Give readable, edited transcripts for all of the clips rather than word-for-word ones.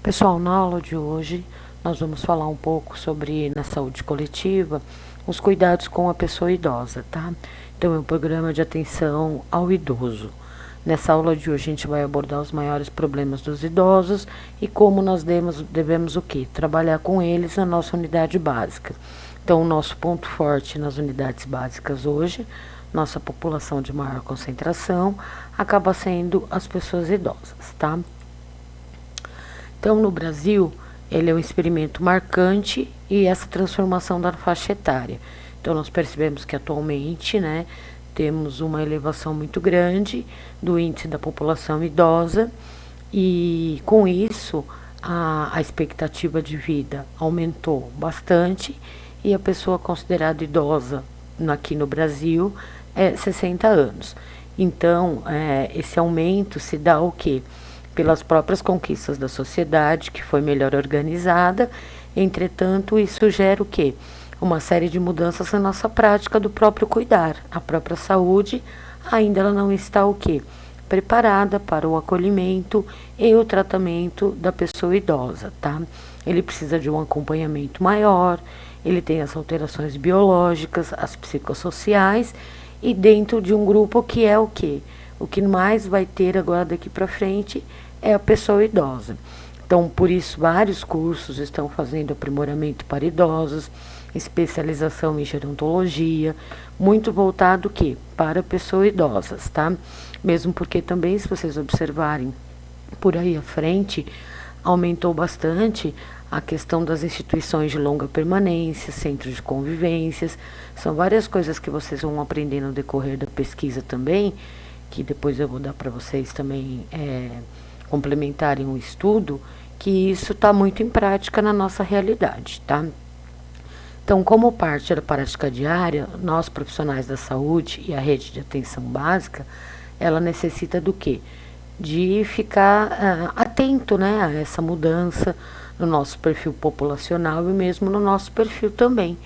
Pessoal, na aula de hoje nós vamos falar um pouco sobre, na saúde coletiva, os cuidados com a pessoa idosa, tá? Então, é um programa de atenção ao idoso. Nessa aula de hoje a gente vai abordar os maiores problemas dos idosos e como nós devemos o quê? Trabalhar com eles na nossa unidade básica. Então, o nosso ponto forte nas unidades básicas hoje, nossa população de maior concentração, acaba sendo as pessoas idosas, tá? Então, no Brasil, ele é um experimento marcante e essa transformação da faixa etária. Então, nós percebemos que atualmente, né, temos uma elevação muito grande do índice da população idosa e, com isso, a expectativa de vida aumentou bastante e a pessoa considerada idosa aqui no Brasil é 60 anos. Então, esse aumento se dá o quê? Pelas próprias conquistas da sociedade, que foi melhor organizada. Entretanto, isso gera o quê? Uma série de mudanças na nossa prática do próprio cuidar. A própria saúde ainda ela não está o quê? Preparada para o acolhimento e o tratamento da pessoa idosa, tá? Ele precisa de um acompanhamento maior, ele tem as alterações biológicas, as psicossociais e dentro de um grupo que é o quê? O que mais vai ter agora daqui para frente é a pessoa idosa. Então, por isso, vários cursos estão fazendo aprimoramento para idosos, especialização em gerontologia, muito voltado o quê? Para pessoas idosas, tá? Mesmo porque também, se vocês observarem por aí à frente, aumentou bastante a questão das instituições de longa permanência, centros de convivências, são várias coisas que vocês vão aprender no decorrer da pesquisa também, que depois eu vou dar para vocês também complementarem o estudo, que isso está muito em prática na nossa realidade, tá? Então, como parte da prática diária, nós profissionais da saúde e a rede de atenção básica, ela necessita do quê? De ficar atento, né, a essa mudança no nosso perfil populacional e mesmo no nosso perfil também,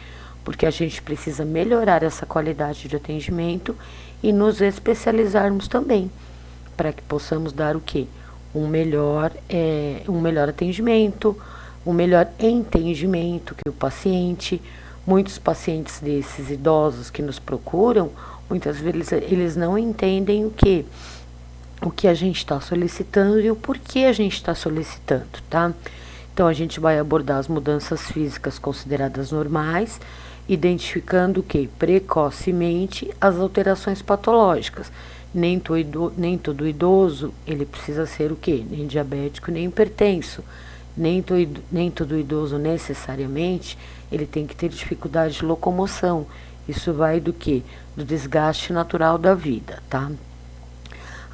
porque a gente precisa melhorar essa qualidade de atendimento e nos especializarmos também, para que possamos dar o quê? Um melhor atendimento, um melhor entendimento que o paciente, muitos pacientes desses idosos que nos procuram, muitas vezes eles não entendem o que a gente está solicitando e o porquê a gente está solicitando, tá? Então, a gente vai abordar as mudanças físicas consideradas normais, identificando o que? Precocemente as alterações patológicas. Nem todo idoso, ele precisa ser o quê? Nem diabético, nem hipertenso. Nem todo idoso necessariamente, ele tem que ter dificuldade de locomoção. Isso vai do quê? Do desgaste natural da vida, tá?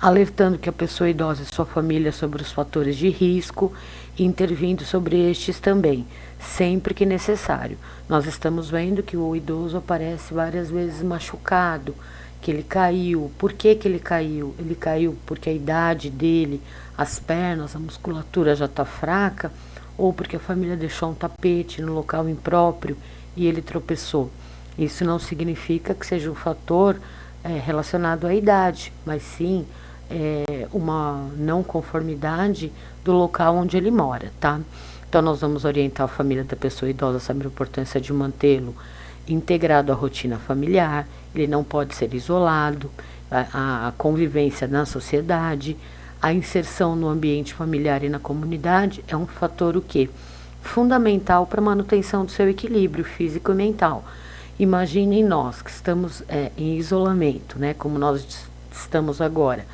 Alertando que a pessoa idosa e sua família sobre os fatores de risco e intervindo sobre estes também, sempre que necessário. Nós estamos vendo que o idoso aparece várias vezes machucado, que ele caiu. Por que ele caiu? Ele caiu porque a idade dele, as pernas, a musculatura já está fraca, ou porque a família deixou um tapete no local impróprio e ele tropeçou. Isso não significa que seja um fator relacionado à idade, mas sim uma não conformidade do local onde ele mora, tá? Então, nós vamos orientar a família da pessoa idosa sobre a importância de mantê-lo integrado à rotina familiar, ele não pode ser isolado, a convivência na sociedade, a inserção no ambiente familiar e na comunidade é um fator o quê? Fundamental para a manutenção do seu equilíbrio físico e mental. Imaginem nós que estamos em isolamento, né, como nós estamos agora.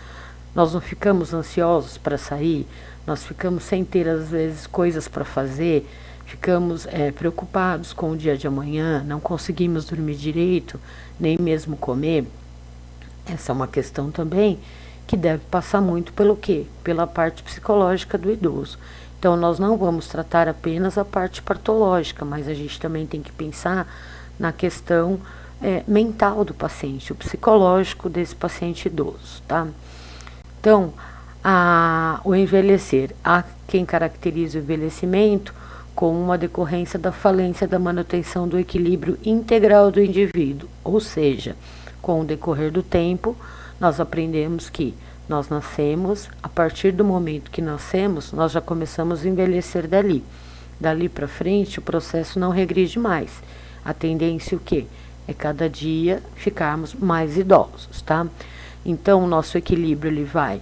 Nós não ficamos ansiosos para sair, nós ficamos sem ter, às vezes, coisas para fazer, ficamos preocupados com o dia de amanhã, não conseguimos dormir direito, nem mesmo comer. Essa é uma questão também que deve passar muito pelo quê? Pela parte psicológica do idoso. Então, nós não vamos tratar apenas a parte patológica, mas a gente também tem que pensar na questão mental do paciente, o psicológico desse paciente idoso, tá? Então, o envelhecer, há quem caracteriza o envelhecimento como uma decorrência da falência da manutenção do equilíbrio integral do indivíduo, ou seja, com o decorrer do tempo, nós aprendemos que Nós nascemos, a partir do momento que nascemos, nós já começamos a envelhecer dali. Dali para frente, o processo não regride mais. A tendência o quê? É cada dia ficarmos mais idosos, tá? Então, o nosso equilíbrio ele vai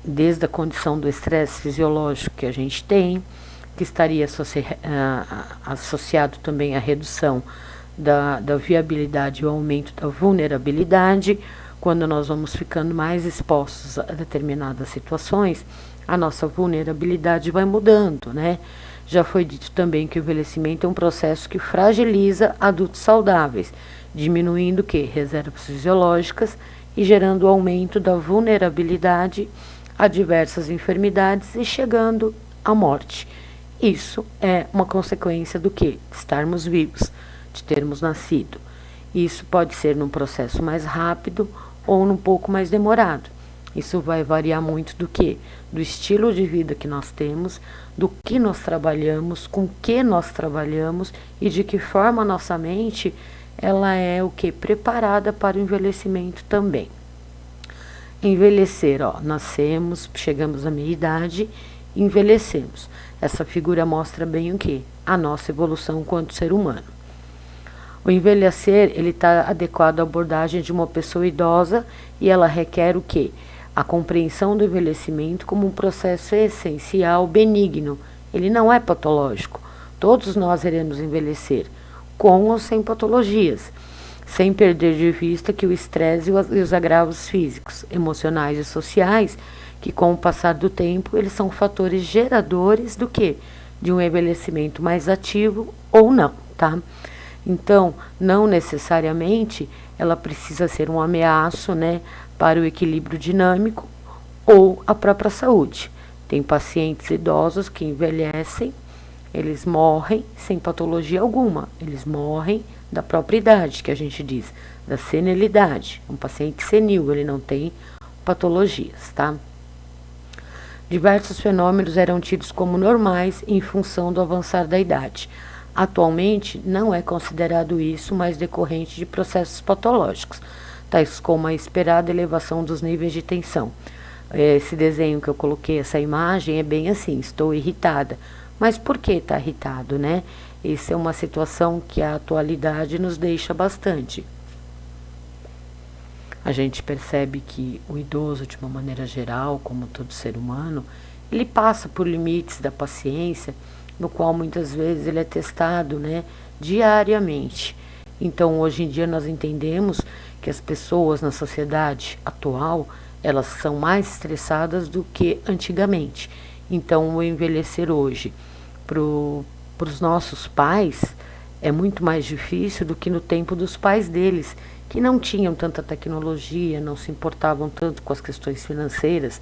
desde a condição do estresse fisiológico que a gente tem, que estaria associado também à redução da viabilidade e o aumento da vulnerabilidade. Quando nós vamos ficando mais expostos a determinadas situações, a nossa vulnerabilidade vai mudando, né? Já foi dito também que o envelhecimento é um processo que fragiliza adultos saudáveis, diminuindo o quê? Reservas fisiológicas e gerando o aumento da vulnerabilidade a diversas enfermidades e chegando à morte. Isso é uma consequência do quê? De estarmos vivos, de termos nascido. Isso pode ser num processo mais rápido ou num pouco mais demorado. Isso vai variar muito do que? Do estilo de vida que nós temos, do que nós trabalhamos, com que nós trabalhamos e de que forma a nossa mente ela é o que? Preparada para o envelhecimento também. Envelhecer, ó, nascemos, chegamos à meia-idade, envelhecemos. Essa figura mostra bem o que? A nossa evolução enquanto ser humano. O envelhecer, ele está adequado à abordagem de uma pessoa idosa e ela requer o quê? A compreensão do envelhecimento como um processo essencial, benigno. Ele não é patológico. Todos nós iremos envelhecer, com ou sem patologias, sem perder de vista que o estresse e os agravos físicos, emocionais e sociais, que com o passar do tempo, eles são fatores geradores do quê? De um envelhecimento mais ativo ou não, tá? Então, não necessariamente ela precisa ser um ameaço, né, para o equilíbrio dinâmico ou a própria saúde. Tem pacientes idosos que envelhecem, eles morrem sem patologia alguma, eles morrem da própria idade, que a gente diz, da senilidade. Um paciente senil, ele não tem patologias, tá? Diversos fenômenos eram tidos como normais em função do avançar da idade. Atualmente, não é considerado isso mais decorrente de processos patológicos, tais como a esperada elevação dos níveis de tensão. Esse desenho que eu coloquei, essa imagem, é bem assim, estou irritada. Mas por que está irritado, né? Essa é uma situação que a atualidade nos deixa bastante. A gente percebe que o idoso, de uma maneira geral, como todo ser humano, ele passa por limites da paciência, no qual muitas vezes ele é testado, né, diariamente. Então, hoje em dia nós entendemos que as pessoas na sociedade atual, elas são mais estressadas do que antigamente. Então, o envelhecer hoje para os nossos pais é muito mais difícil do que no tempo dos pais deles, que não tinham tanta tecnologia, não se importavam tanto com as questões financeiras.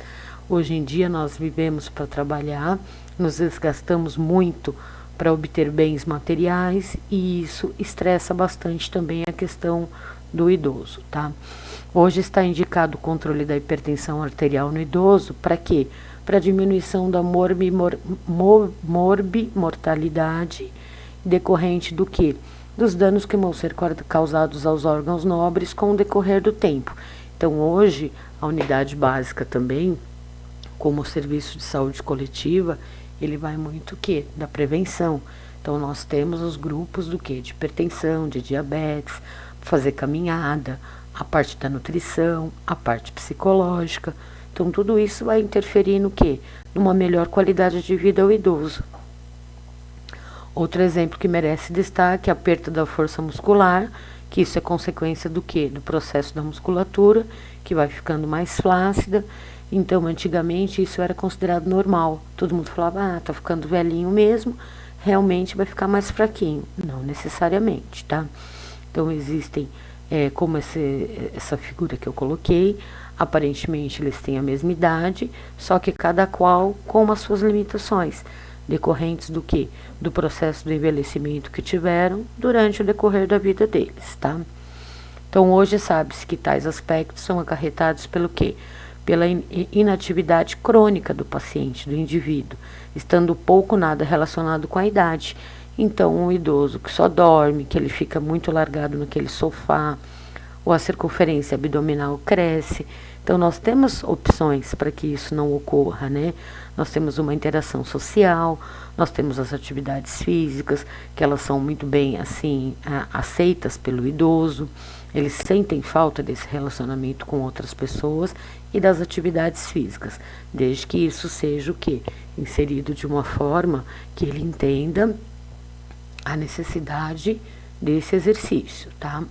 Hoje em dia nós vivemos para trabalhar, nos desgastamos muito para obter bens materiais e isso estressa bastante também a questão do idoso, tá? Hoje está indicado o controle da hipertensão arterial no idoso, para quê? Para diminuição da morbimortalidade decorrente do quê? Dos danos que vão ser causados aos órgãos nobres com o decorrer do tempo. Então, hoje, a unidade básica também, como o serviço de saúde coletiva, ele vai muito o quê? Da prevenção. Então, nós temos os grupos do quê? De hipertensão, de diabetes, fazer caminhada, a parte da nutrição, a parte psicológica. Então, tudo isso vai interferir no quê? Numa melhor qualidade de vida ao idoso. Outro exemplo que merece destaque é a perda da força muscular, que isso é consequência do quê? Do processo da musculatura, que vai ficando mais flácida. Então, antigamente, isso era considerado normal. Todo mundo falava, tá ficando velhinho mesmo, realmente vai ficar mais fraquinho. Não necessariamente, tá? Então, existem, como essa figura que eu coloquei, aparentemente eles têm a mesma idade, só que cada qual com as suas limitações, decorrentes do quê? Do processo do envelhecimento que tiveram durante o decorrer da vida deles, tá? Então, hoje sabe-se que tais aspectos são acarretados pelo quê? Pela inatividade crônica do paciente, do indivíduo, estando pouco ou nada relacionado com a idade. Então, um idoso que só dorme, que ele fica muito largado naquele sofá, ou a circunferência abdominal cresce. Então, nós temos opções para que isso não ocorra, né? Nós temos uma interação social, nós temos as atividades físicas, que elas são muito bem, assim, aceitas pelo idoso. Eles sentem falta desse relacionamento com outras pessoas e das atividades físicas, desde que isso seja o quê? Inserido de uma forma que ele entenda a necessidade desse exercício, tá?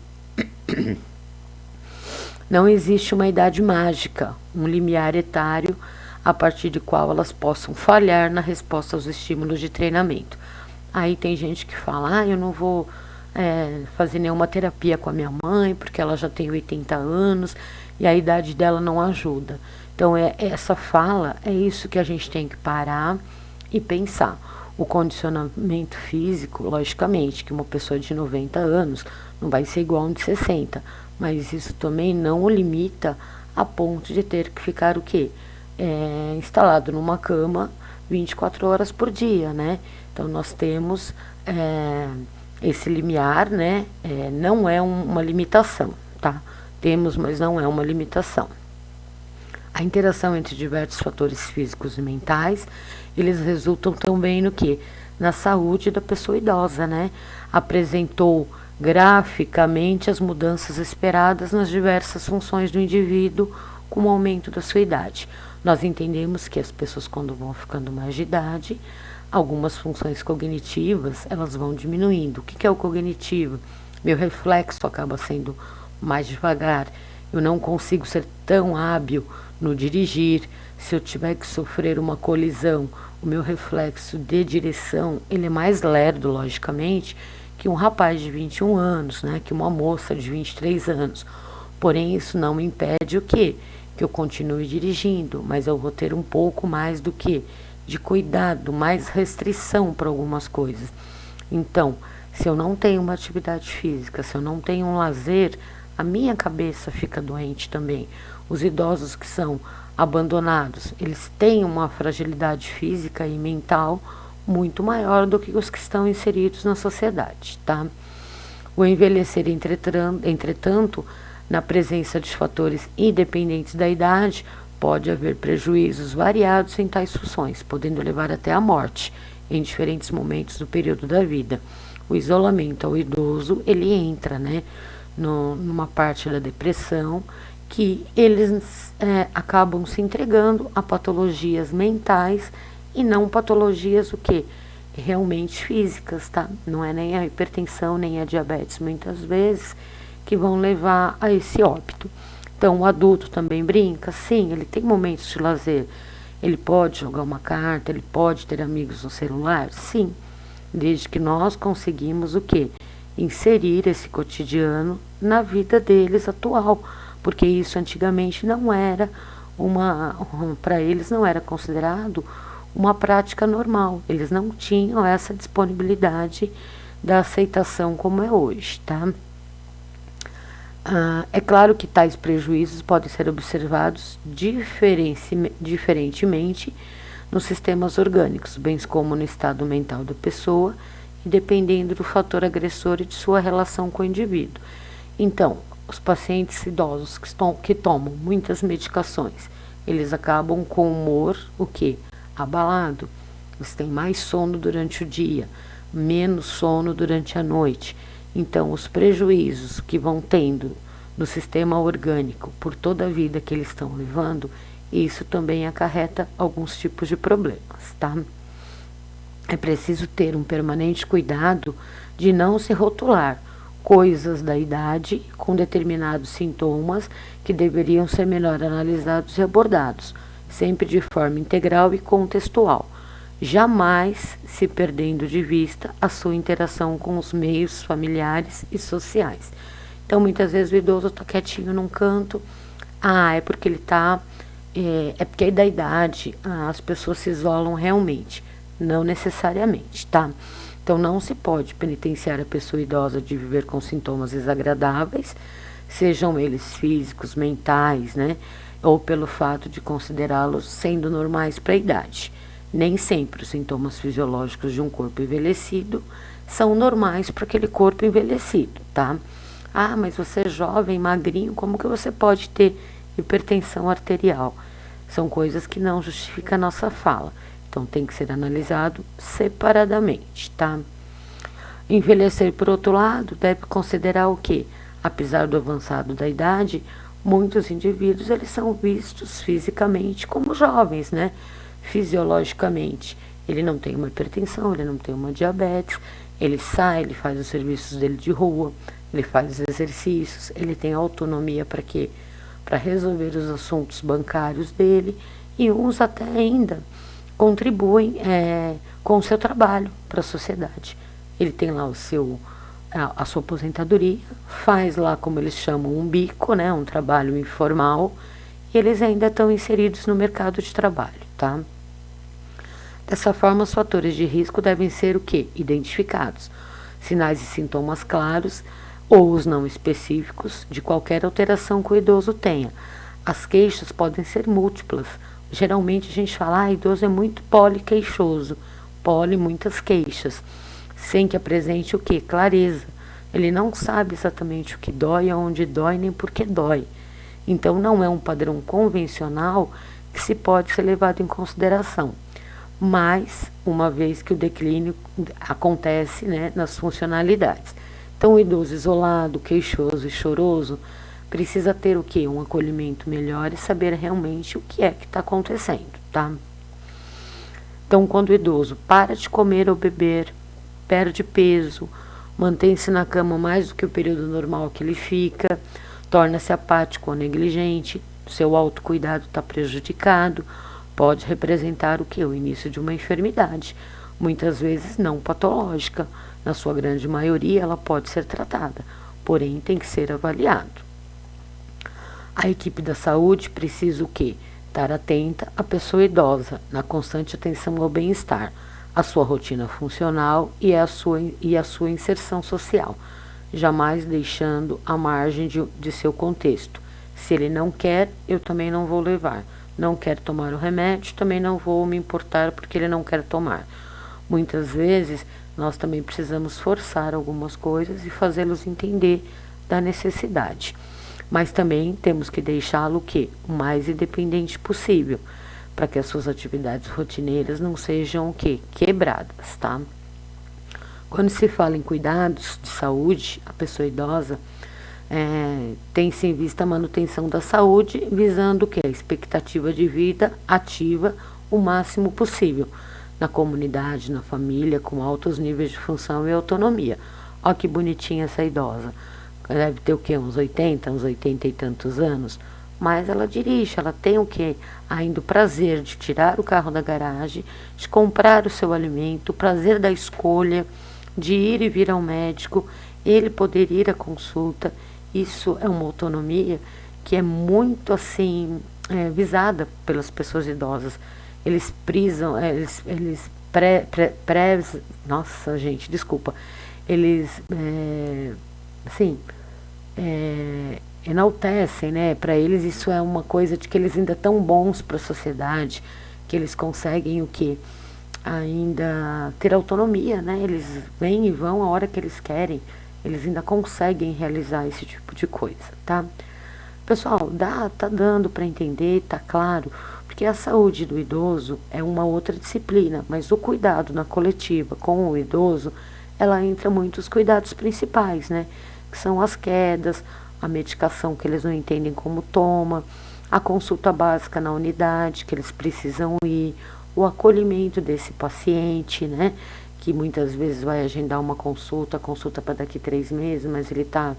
Não existe uma idade mágica, um limiar etário a partir de qual elas possam falhar na resposta aos estímulos de treinamento. Aí tem gente que fala, eu não vou fazer nenhuma terapia com a minha mãe, porque ela já tem 80 anos e a idade dela não ajuda. Então, essa fala, é isso que a gente tem que parar e pensar. O condicionamento físico, logicamente, que uma pessoa de 90 anos não vai ser igual a um de 60, mas isso também não o limita a ponto de ter que ficar o quê? Instalado numa cama 24 horas por dia, né? Então, nós temos esse limiar, né? Não é uma limitação, tá? Temos, mas não é uma limitação. A interação entre diversos fatores físicos e mentais, eles resultam também no que? Na saúde da pessoa idosa, né? Apresentou graficamente as mudanças esperadas nas diversas funções do indivíduo com o aumento da sua idade. Nós entendemos que as pessoas, quando vão ficando mais de idade, algumas funções cognitivas, elas vão diminuindo. O que é o cognitivo? Meu reflexo acaba sendo mais devagar. Eu não consigo ser tão hábil no dirigir. Se eu tiver que sofrer uma colisão, o meu reflexo de direção, ele é mais lerdo, logicamente, que um rapaz de 21 anos, né? Que uma moça de 23 anos. Porém, isso não me impede o quê? Que eu continue dirigindo, mas eu vou ter um pouco mais do que? De cuidado, mais restrição para algumas coisas. Então, se eu não tenho uma atividade física, se eu não tenho um lazer, a minha cabeça fica doente também. Os idosos que são abandonados, eles têm uma fragilidade física e mental muito maior do que os que estão inseridos na sociedade, tá? O envelhecer, entretanto, na presença de fatores independentes da idade, pode haver prejuízos variados em tais funções, podendo levar até a morte em diferentes momentos do período da vida. O isolamento ao idoso, ele entra, né, numa parte da depressão, que eles acabam se entregando a patologias mentais e não patologias o quê? Realmente físicas, tá? Não é nem a hipertensão, nem a diabetes, muitas vezes, que vão levar a esse óbito. Então, o adulto também brinca, sim, ele tem momentos de lazer. Ele pode jogar uma carta, ele pode ter amigos no celular, sim. Desde que nós conseguimos o quê? Inserir esse cotidiano na vida deles atual. Porque isso antigamente não era para eles não era considerado uma prática normal. Eles não tinham essa disponibilidade da aceitação como é hoje, tá? É claro que tais prejuízos podem ser observados diferentemente nos sistemas orgânicos, bem como no estado mental da pessoa, e dependendo do fator agressor e de sua relação com o indivíduo. Então, os pacientes idosos que tomam muitas medicações, eles acabam com o humor, o quê? Abalado. Eles têm mais sono durante o dia, menos sono durante a noite. Então, os prejuízos que vão tendo no sistema orgânico por toda a vida que eles estão levando, isso também acarreta alguns tipos de problemas, tá? É preciso ter um permanente cuidado de não se rotular coisas da idade com determinados sintomas que deveriam ser melhor analisados e abordados, sempre de forma integral e contextual, jamais se perdendo de vista a sua interação com os meios familiares e sociais. Então, muitas vezes o idoso está quietinho num canto, é porque ele está, é porque é da idade, as pessoas se isolam realmente, não necessariamente, tá? Então, não se pode penitenciar a pessoa idosa de viver com sintomas desagradáveis, sejam eles físicos, mentais, né? Ou pelo fato de considerá-los sendo normais para a idade. Nem sempre os sintomas fisiológicos de um corpo envelhecido são normais para aquele corpo envelhecido, tá? Ah, mas você é jovem, magrinho, como que você pode ter hipertensão arterial? São coisas que não justificam a nossa fala. Então tem que ser analisado separadamente, tá? Envelhecer, por outro lado, deve considerar o que? Apesar do avançado da idade, muitos indivíduos eles são vistos fisicamente como jovens, né? Fisiologicamente. Ele não tem uma hipertensão, ele não tem uma diabetes, ele sai, ele faz os serviços dele de rua, ele faz os exercícios, ele tem autonomia para quê? Para resolver os assuntos bancários dele e uns até ainda contribuem com o seu trabalho para a sociedade. Ele tem lá a sua aposentadoria, faz lá, como eles chamam, um bico, né, um trabalho informal, e eles ainda estão inseridos no mercado de trabalho, tá? Dessa forma, os fatores de risco devem ser o quê? Identificados. Sinais e sintomas claros ou os não específicos de qualquer alteração que o idoso tenha. As queixas podem ser múltiplas. Geralmente a gente fala, idoso é muito poliqueixoso. Poli, muitas queixas. Sem que apresente o quê? Clareza. Ele não sabe exatamente o que dói, aonde dói, nem por que dói. Então não é um padrão convencional que se pode ser levado em consideração. Mas, uma vez que o declínio acontece, né, nas funcionalidades. Então, o idoso isolado, queixoso e choroso precisa ter o quê? Um acolhimento melhor e saber realmente o que é que está acontecendo, tá? Então, quando o idoso para de comer ou beber, perde peso, mantém-se na cama mais do que o período normal que ele fica, torna-se apático ou negligente, seu autocuidado está prejudicado, pode representar o que? O início de uma enfermidade, muitas vezes não patológica. Na sua grande maioria, ela pode ser tratada, porém tem que ser avaliado. A equipe da saúde precisa o quê? Estar atenta à pessoa idosa, na constante atenção ao bem-estar, à sua rotina funcional e à sua inserção social, jamais deixando à margem de seu contexto. Se ele não quer, eu também não vou levar. Não quer tomar o remédio, também não vou me importar porque ele não quer tomar. Muitas vezes, nós também precisamos forçar algumas coisas e fazê-los entender da necessidade. Mas também temos que deixá-lo o quê? O mais independente possível, para que as suas atividades rotineiras não sejam o quê? Quebradas, tá? Quando se fala em cuidados de saúde, a pessoa idosa tem-se em vista a manutenção da saúde, visando o que? A expectativa de vida ativa o máximo possível na comunidade, na família, com altos níveis de função e autonomia. Olha que bonitinha essa idosa. Deve ter o quê? Uns 80, uns 80 e tantos anos. Mas ela dirige, ela tem o quê? Ainda o prazer de tirar o carro da garagem, de comprar o seu alimento, o prazer da escolha, de ir e vir ao médico, ele poder ir à consulta. Isso é uma autonomia que é muito assim visada pelas pessoas idosas. Eles prisam, nossa gente, desculpa, eles assim enaltecem, né? Para eles isso é uma coisa de que eles ainda estão bons para a sociedade, que eles conseguem o que ainda ter autonomia, né? Eles vêm e vão a hora que eles querem. Eles ainda conseguem realizar esse tipo de coisa, tá? Pessoal, tá dando para entender, tá claro, porque a saúde do idoso é uma outra disciplina, mas o cuidado na coletiva com o idoso, ela entra muito os cuidados principais, né? Que são as quedas, a medicação que eles não entendem como toma, a consulta básica na unidade que eles precisam ir, o acolhimento desse paciente, né? Que muitas vezes vai agendar uma consulta, para daqui 3 meses, mas ele está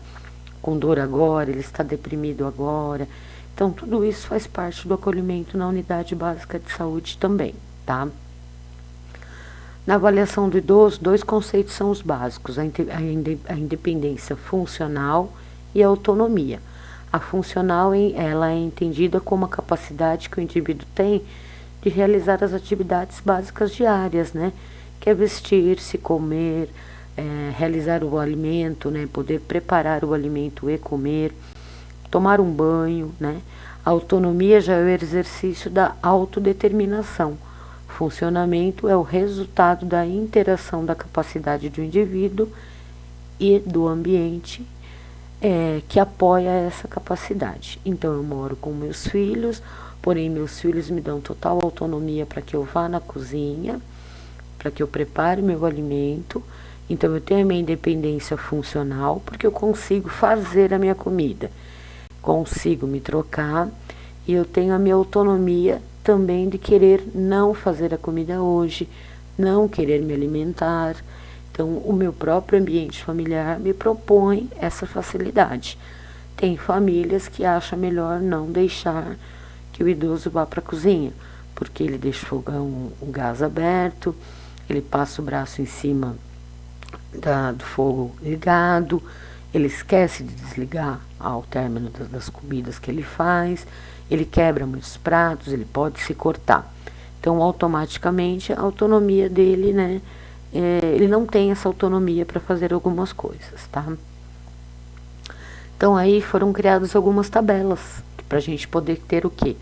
com dor agora, ele está deprimido agora. Então, tudo isso faz parte do acolhimento na unidade básica de saúde também, tá? Na avaliação do idoso, 2 conceitos são os básicos, a independência funcional e a autonomia. A funcional, ela é entendida como a capacidade que o indivíduo tem de realizar as atividades básicas diárias, né? Que é vestir-se, comer, realizar o alimento, né? Poder preparar o alimento e comer, tomar um banho, né? A autonomia já é o exercício da autodeterminação. Funcionamento é o resultado da interação da capacidade do indivíduo e do ambiente que apoia essa capacidade. Então eu moro com meus filhos, porém meus filhos me dão total autonomia para que eu vá na cozinha, para que eu prepare meu alimento. Então eu tenho a minha independência funcional, porque eu consigo fazer a minha comida, consigo me trocar e eu tenho a minha autonomia também de querer não fazer a comida hoje, não querer me alimentar. Então, o meu próprio ambiente familiar me propõe essa facilidade. Tem famílias que acham melhor não deixar que o idoso vá para a cozinha, porque ele deixa o fogão, o gás aberto, ele passa o braço em cima do fogo ligado, ele esquece de desligar ao término das comidas que ele faz, ele quebra muitos pratos, ele pode se cortar. Então, automaticamente, a autonomia dele, né? Ele não tem essa autonomia para fazer algumas coisas, tá? Então, aí foram criadas algumas tabelas para a gente poder ter o quê?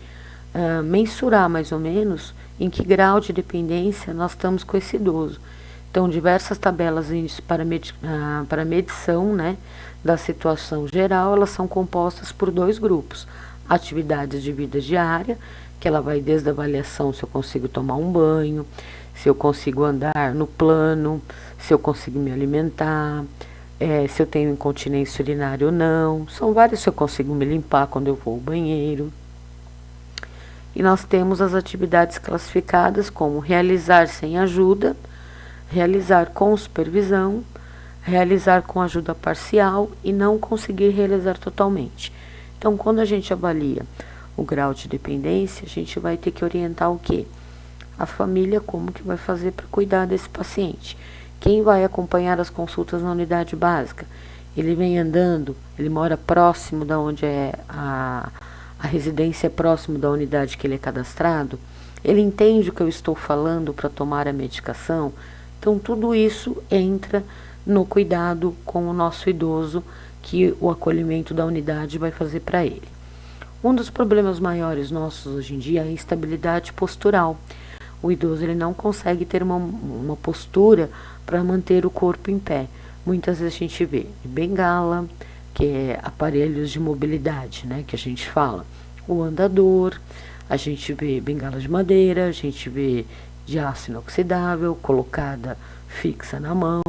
Mensurar mais ou menos em que grau de dependência nós estamos com esse idoso. Então, diversas tabelas para medição, né, da situação geral, elas são compostas por 2 grupos. Atividades de vida diária, que ela vai desde a avaliação se eu consigo tomar um banho, se eu consigo andar no plano, se eu consigo me alimentar, se eu tenho incontinência urinária ou não. São vários, se eu consigo me limpar quando eu vou ao banheiro. E nós temos as atividades classificadas como realizar sem ajuda, realizar com supervisão, realizar com ajuda parcial e não conseguir realizar totalmente. Então, quando a gente avalia o grau de dependência, a gente vai ter que orientar o quê? A família como que vai fazer para cuidar desse paciente. Quem vai acompanhar as consultas na unidade básica? Ele vem andando, ele mora próximo da onde é a residência, é próximo da unidade que ele é cadastrado? Ele entende o que eu estou falando para tomar a medicação? Então, tudo isso entra no cuidado com o nosso idoso, que o acolhimento da unidade vai fazer para ele. Um dos problemas maiores nossos hoje em dia é a instabilidade postural. O idoso ele não consegue ter uma postura para manter o corpo em pé. Muitas vezes a gente vê de bengala, que é aparelhos de mobilidade, né, que a gente fala, o andador, a gente vê bengala de madeira, a gente vê de aço inoxidável, colocada fixa na mão,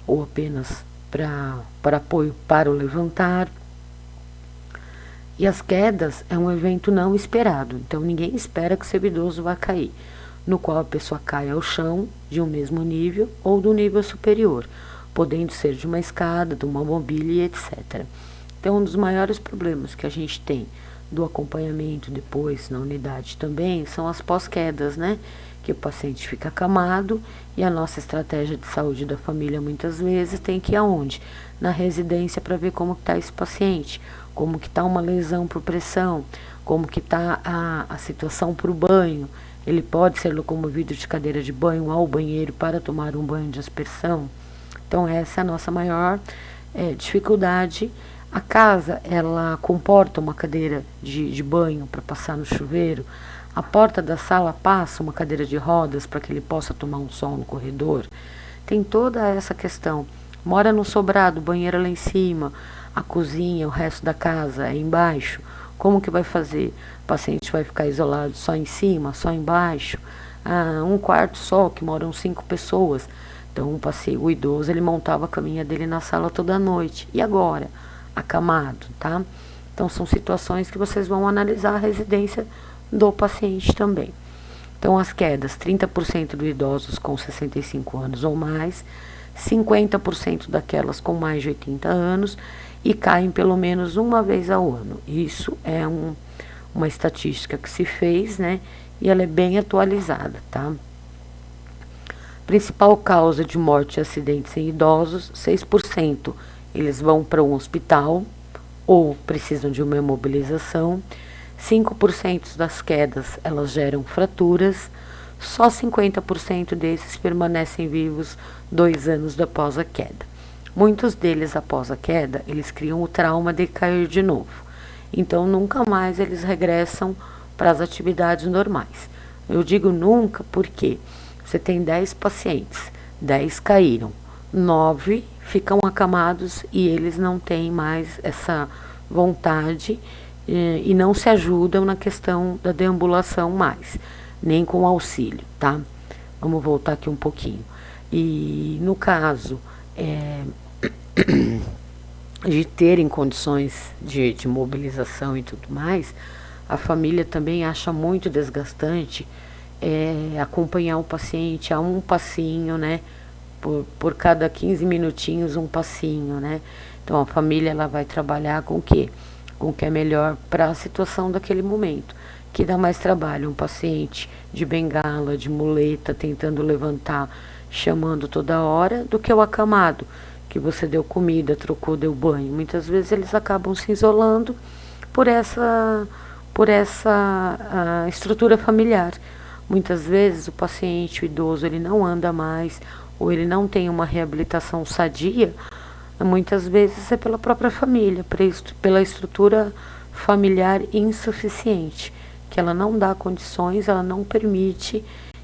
ou apenas para apoio para o levantar. E as quedas é um evento não esperado, então ninguém espera que seu idoso vá cair, no qual a pessoa cai ao chão de um mesmo nível ou do nível superior, podendo ser de uma escada, de uma mobília, etc. Então, um dos maiores problemas que a gente tem do acompanhamento depois na unidade também são as pós-quedas, né? Que o paciente fica acamado e a nossa estratégia de saúde da família muitas vezes tem que ir aonde? Na residência para ver como está esse paciente, como que está uma lesão por pressão, como que está a situação para o banho. Ele pode ser locomovido de cadeira de banho ao banheiro para tomar um banho de aspersão. Então essa é a nossa maior dificuldade. A casa, ela comporta uma cadeira de banho para passar no chuveiro. A porta da sala passa uma cadeira de rodas para que ele possa tomar um sol no corredor. Tem toda essa questão. Mora no sobrado, banheiro lá em cima, a cozinha, o resto da casa é embaixo. Como que vai fazer? O paciente vai ficar isolado só em cima, só embaixo? Um quarto só, que moram 5 pessoas. Então o idoso, ele montava a caminha dele na sala toda noite. E agora? Acamado, tá? Então são situações que vocês vão analisar a residência do paciente também. Então as quedas, 30% dos idosos com 65 anos ou mais, 50% daquelas com mais de 80 anos e caem pelo menos uma vez ao ano. Isso é uma estatística que se fez, né? E ela é bem atualizada, tá? Principal causa de morte e acidentes em idosos, 6%. Eles vão para um hospital ou precisam de uma imobilização. 5% das quedas, elas geram fraturas. Só 50% desses permanecem vivos 2 anos após a queda. Muitos deles, após a queda, eles criam o trauma de cair de novo. Então, nunca mais eles regressam para as atividades normais. Eu digo nunca porque você tem 10 pacientes, 10 caíram, 9 ficam acamados e eles não têm mais essa vontade e não se ajudam na questão da deambulação mais, nem com auxílio, tá? Vamos voltar aqui um pouquinho. E no caso de terem condições de mobilização e tudo mais, a família também acha muito desgastante acompanhar o paciente a um passinho, né? Por cada 15 minutinhos um passinho, né? Então a família ela vai trabalhar com o quê? Com o que é melhor para a situação daquele momento. Que dá mais trabalho, um paciente de bengala, de muleta, tentando levantar, chamando toda hora, do que o acamado, que você deu comida, trocou, deu banho. Muitas vezes eles acabam se isolando por essa estrutura familiar. Muitas vezes o paciente, o idoso, ele não anda mais, ou ele não tem uma reabilitação sadia, muitas vezes é pela própria família, pela estrutura familiar insuficiente, que ela não dá condições, ela não permite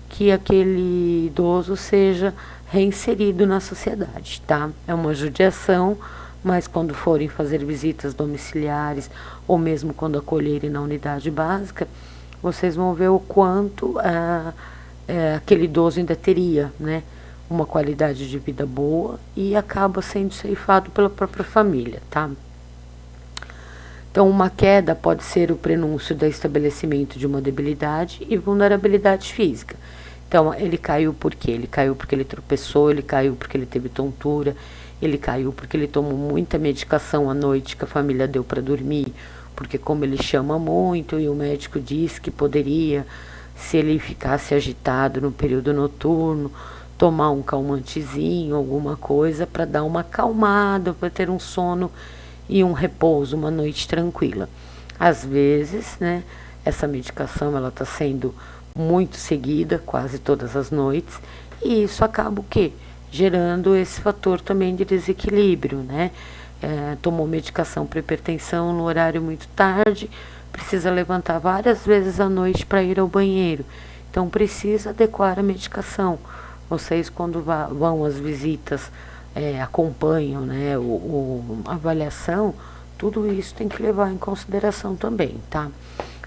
que aquele idoso seja reinserido na sociedade, tá? É uma judiação, mas quando forem fazer visitas domiciliares, ou mesmo quando acolherem na unidade básica, vocês vão ver o quanto aquele idoso ainda teria, né? Uma qualidade de vida boa e acaba sendo ceifado pela própria família, tá? Então, uma queda pode ser o prenúncio do estabelecimento de uma debilidade e vulnerabilidade física. Então, ele caiu por quê? Ele caiu porque ele tropeçou, ele caiu porque ele teve tontura, ele caiu porque ele tomou muita medicação à noite que a família deu para dormir, porque como ele chama muito e o médico diz que poderia, se ele ficasse agitado no período noturno, tomar um calmantezinho, alguma coisa para dar uma acalmada, para ter um sono e um repouso, uma noite tranquila. Às vezes, né, essa medicação ela está sendo muito seguida, quase todas as noites, e isso acaba o quê? Gerando esse fator também de desequilíbrio, né? Tomou medicação para hipertensão no horário muito tarde, precisa levantar várias vezes à noite para ir ao banheiro. Então precisa adequar a medicação. Vocês quando vão às visitas, acompanham, né, a avaliação, tudo isso tem que levar em consideração também, tá?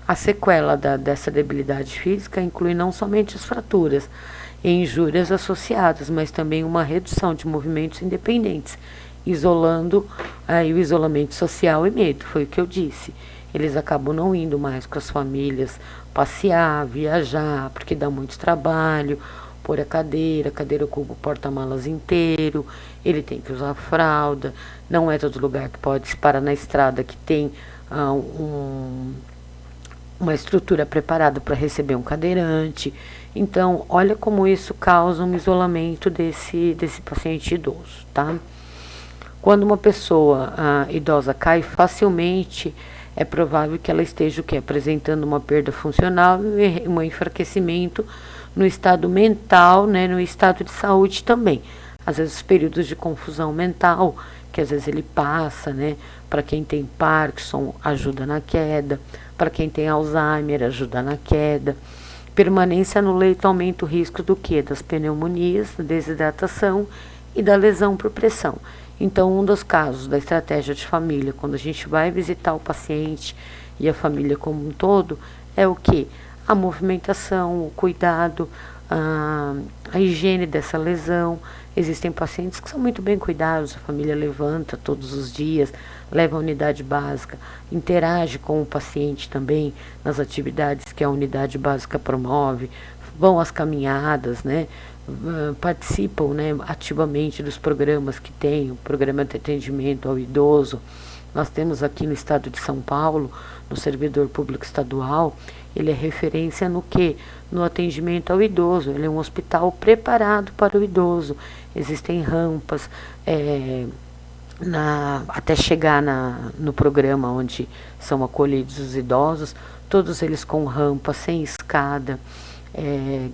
A sequela dessa debilidade física inclui não somente as fraturas e injúrias associadas, mas também uma redução de movimentos independentes, isolando o isolamento social e medo, foi o que eu disse. Eles acabam não indo mais com as famílias passear, viajar, porque dá muito trabalho, pôr a cadeira ocupa o porta-malas inteiro, ele tem que usar fralda, não é todo lugar que pode se parar na estrada que tem uma estrutura preparada para receber um cadeirante. Então, olha como isso causa um isolamento desse paciente idoso, tá? Quando uma pessoa idosa cai facilmente, é provável que ela esteja o quê? Apresentando uma perda funcional e um enfraquecimento no estado mental, né, no estado de saúde também. Às vezes períodos de confusão mental, que às vezes ele passa, né? Para quem tem Parkinson, ajuda na queda. Para quem tem Alzheimer, ajuda na queda. Permanência no leito aumenta o risco do quê? Das pneumonias, da desidratação e da lesão por pressão. Então, um dos casos da estratégia de família, quando a gente vai visitar o paciente e a família como um todo, é o quê? A movimentação, o cuidado, a higiene dessa lesão. Existem pacientes que são muito bem cuidados, a família levanta todos os dias, leva a unidade básica, interage com o paciente também nas atividades que a unidade básica promove, vão às caminhadas, né? Participam, né, ativamente dos programas que tem, o programa de atendimento ao idoso. Nós temos aqui no estado de São Paulo, no servidor público estadual, ele é referência no quê? No atendimento ao idoso. Ele é um hospital preparado para o idoso. Existem rampas, até chegar no programa onde são acolhidos os idosos, todos eles com rampa, sem escada,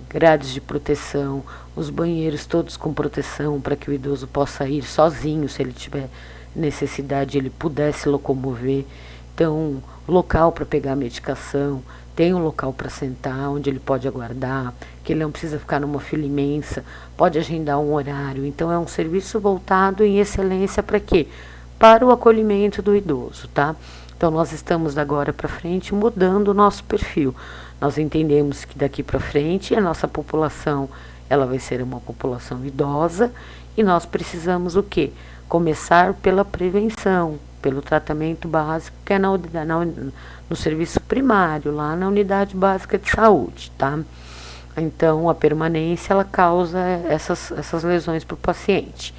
grades de proteção, os banheiros todos com proteção para que o idoso possa ir sozinho, se ele tiver necessidade, ele pudesse locomover. Então, local para pegar a medicação, tem um local para sentar, onde ele pode aguardar, que ele não precisa ficar numa fila imensa, pode agendar um horário. Então, é um serviço voltado em excelência para quê? Para o acolhimento do idoso, tá? Então, nós estamos agora para frente mudando o nosso perfil. Nós entendemos que daqui para frente a nossa população, ela vai ser uma população idosa e nós precisamos o quê? Começar pela prevenção, pelo tratamento básico, que é no serviço primário, lá na unidade básica de saúde, tá? Então, a permanência, ela causa essas lesões para o paciente.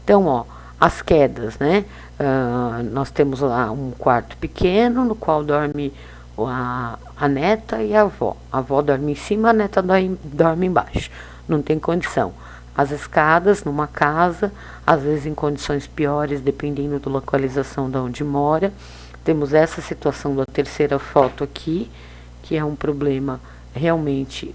Então, ó, as quedas, né? Nós temos lá um quarto pequeno, no qual dorme a neta e a avó. A avó dorme em cima, a neta dorme embaixo. Não tem condição. As escadas numa casa, às vezes em condições piores, dependendo da localização de onde mora. Temos essa situação da terceira foto aqui, que é um problema realmente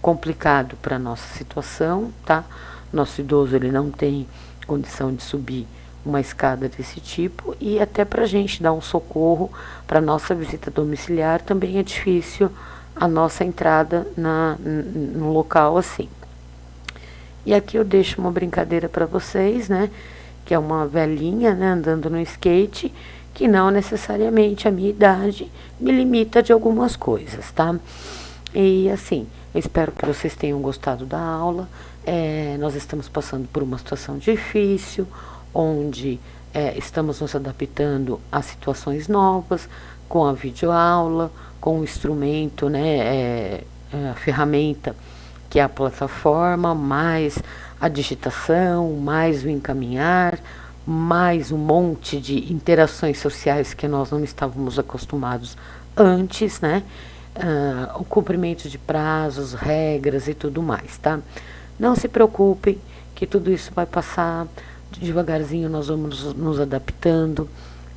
complicado para a nossa situação, tá? Nosso idoso, ele não tem condição de subir uma escada desse tipo, e até para a gente dar um socorro para nossa visita domiciliar também é difícil a nossa entrada no local assim. E aqui eu deixo uma brincadeira para vocês, né? Que é uma velhinha, né, andando no skate, que não necessariamente a minha idade me limita de algumas coisas, tá? E assim, eu espero que vocês tenham gostado da aula. Nós estamos passando por uma situação difícil, onde estamos nos adaptando a situações novas, com a videoaula, com o instrumento, né, a ferramenta que é a plataforma, mais a digitação, mais o encaminhar, mais um monte de interações sociais que nós não estávamos acostumados antes, né? O cumprimento de prazos, regras e tudo mais, tá? Não se preocupem que tudo isso vai passar, devagarzinho nós vamos nos adaptando.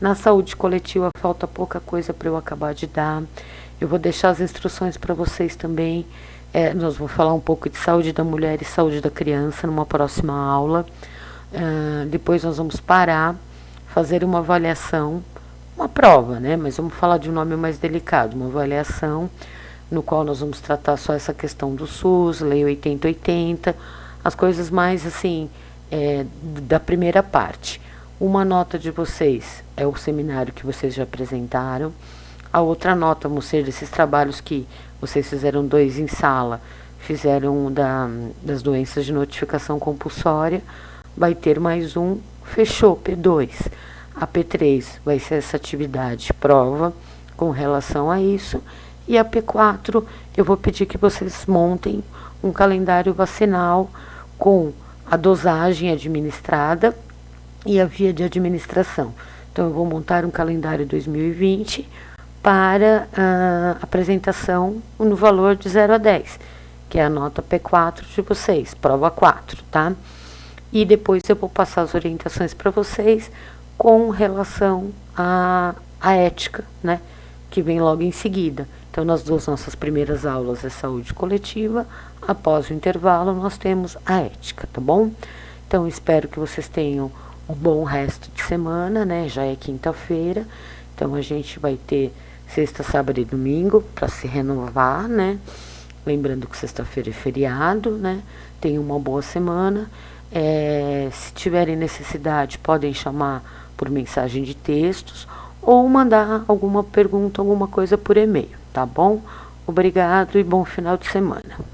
Na saúde coletiva falta pouca coisa para eu acabar de dar. Eu vou deixar as instruções para vocês também. Nós vamos falar um pouco de saúde da mulher e saúde da criança numa próxima aula. Depois nós vamos parar, fazer uma avaliação, uma prova, né? Mas vamos falar de um nome mais delicado, uma avaliação no qual nós vamos tratar só essa questão do SUS, Lei 8080, as coisas mais assim, da primeira parte. Uma nota de vocês é o seminário que vocês já apresentaram. A outra nota vão ser desses trabalhos que vocês fizeram 2 em sala, fizeram das doenças de notificação compulsória, vai ter mais um, fechou, P2. A P3 vai ser essa atividade prova com relação a isso. E a P4, eu vou pedir que vocês montem um calendário vacinal com a dosagem administrada e a via de administração. Então, eu vou montar um calendário 2020 para apresentação no valor de 0 a 10, que é a nota P4 de vocês, prova 4, tá? E depois eu vou passar as orientações para vocês com relação à ética, né? Que vem logo em seguida. Então, nas nossas primeiras aulas é saúde coletiva, após o intervalo nós temos a ética, tá bom? Então, espero que vocês tenham um bom resto de semana, né? Já é quinta-feira, então a gente vai ter sexta, sábado e domingo para se renovar, né? Lembrando que sexta-feira é feriado, né? Tenham uma boa semana. Se tiverem necessidade, podem chamar por mensagem de textos ou mandar alguma pergunta, alguma coisa por e-mail, tá bom? Obrigado e bom final de semana.